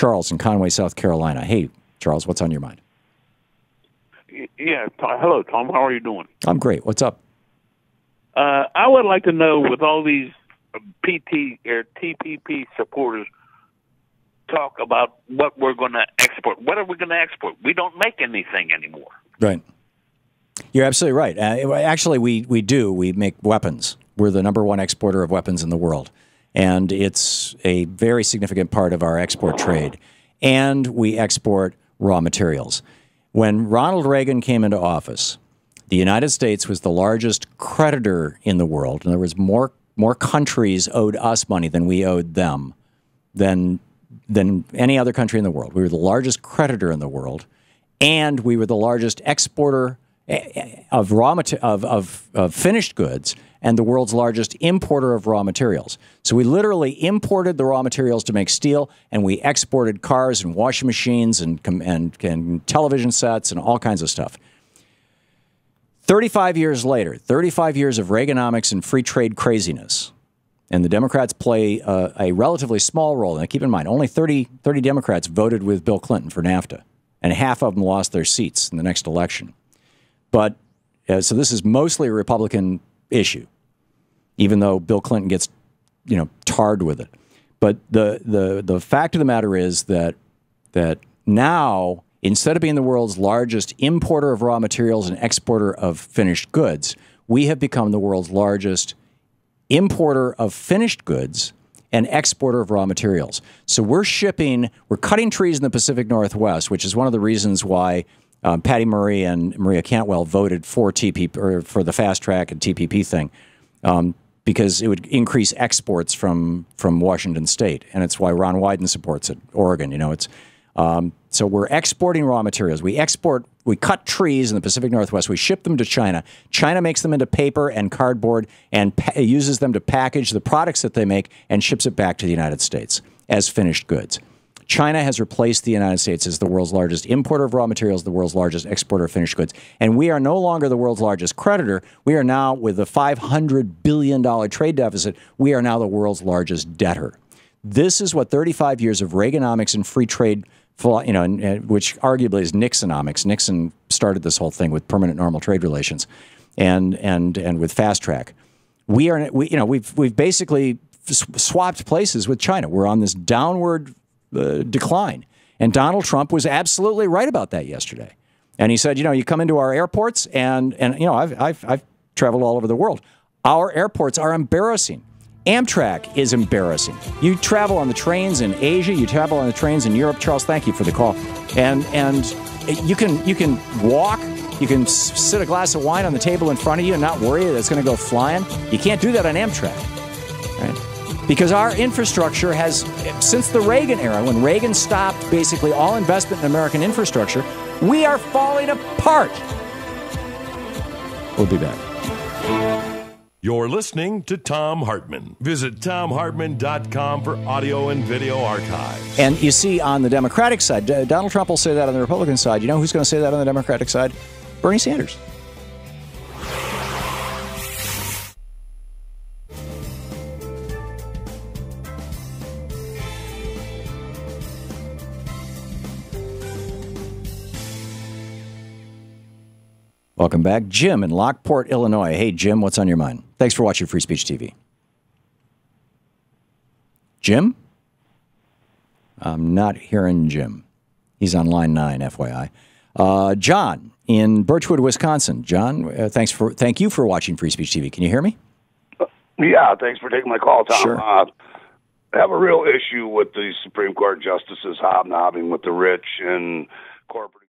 Charles in Conway, South Carolina. Hey, Charles, what's on your mind? Yeah. Hello, Tom. How are you doing? I'm great. What's up? I would like to know, with all these TPP supporters talk about what we're going to export. What are we going to export? We don't make anything anymore. Right. You're absolutely right. Actually, we do. We make weapons. We're the number one exporter of weapons in the world. And it's a very significant part of our export trade. And we export raw materials. When Ronald Reagan came into office, the United States was the largest creditor in the world. In other words, more countries owed us money than we owed them, than any other country in the world. We were the largest creditor in the world, and we were the largest exporter of of finished goods, and the world's largest importer of raw materials. So we literally imported the raw materials to make steel, and we exported cars and washing machines and television sets and all kinds of stuff. 35 years later, 35 years of Reaganomics and free trade craziness, and the Democrats play a relatively small role. Now, keep in mind, only 30 Democrats voted with Bill Clinton for NAFTA, and half of them lost their seats in the next election. But so this is mostly a Republican issue, even though Bill Clinton gets, tarred with it. But the fact of the matter is that now, instead of being the world's largest importer of raw materials and exporter of finished goods, we have become the world's largest importer of finished goods and exporter of raw materials. So we're cutting trees in the Pacific Northwest, which is one of the reasons why Patty Murray and Maria Cantwell voted for TPP, or for the fast track and TPP thing, because it would increase exports from Washington State, and it's why Ron Wyden supports it. Oregon, so we're exporting raw materials. We cut trees in the Pacific Northwest. We ship them to China. China makes them into paper and cardboard and uses them to package the products that they make and ships it back to the United States as finished goods. China has replaced the United States as the world's largest importer of raw materials, the world's largest exporter of finished goods. And we are no longer the world's largest creditor. We are now, with a $500 billion trade deficit, we are now the world's largest debtor. This is what 35 years of Reaganomics and free trade, which arguably is Nixonomics. Nixon started this whole thing with permanent normal trade relations, and with fast track. We've basically swapped places with China. We're on this downward decline, and Donald Trump was absolutely right about that yesterday. And he said, you come into our airports, and I've traveled all over the world. Our airports are embarrassing. Amtrak is embarrassing. You travel on the trains in Asia, you travel on the trains in Europe. Charles, thank you for the call. And you can walk, you can sit a glass of wine on the table in front of you and not worry that it's going to go flying. You can't do that on Amtrak, right? Because our infrastructure has, since the Reagan era, when Reagan stopped basically all investment in American infrastructure, we are falling apart. We'll be back. You're listening to Thom Hartmann. Visit ThomHartmann.com for audio and video archives. And you see, on the Democratic side, Donald Trump will say that. On the Republican side, you know who's going to say that on the Democratic side? Bernie Sanders. Welcome back. Jim in Lockport, Illinois. Hey, Jim, what's on your mind? Thanks for watching Free Speech TV. Jim? I'm not hearing Jim. He's on line 9, FYI. John in Birchwood, Wisconsin. John, thank you for watching Free Speech TV. Can you hear me? Yeah, thanks for taking my call, Tom. Sure. I have a real issue with the Supreme Court justices hobnobbing with the rich and corporate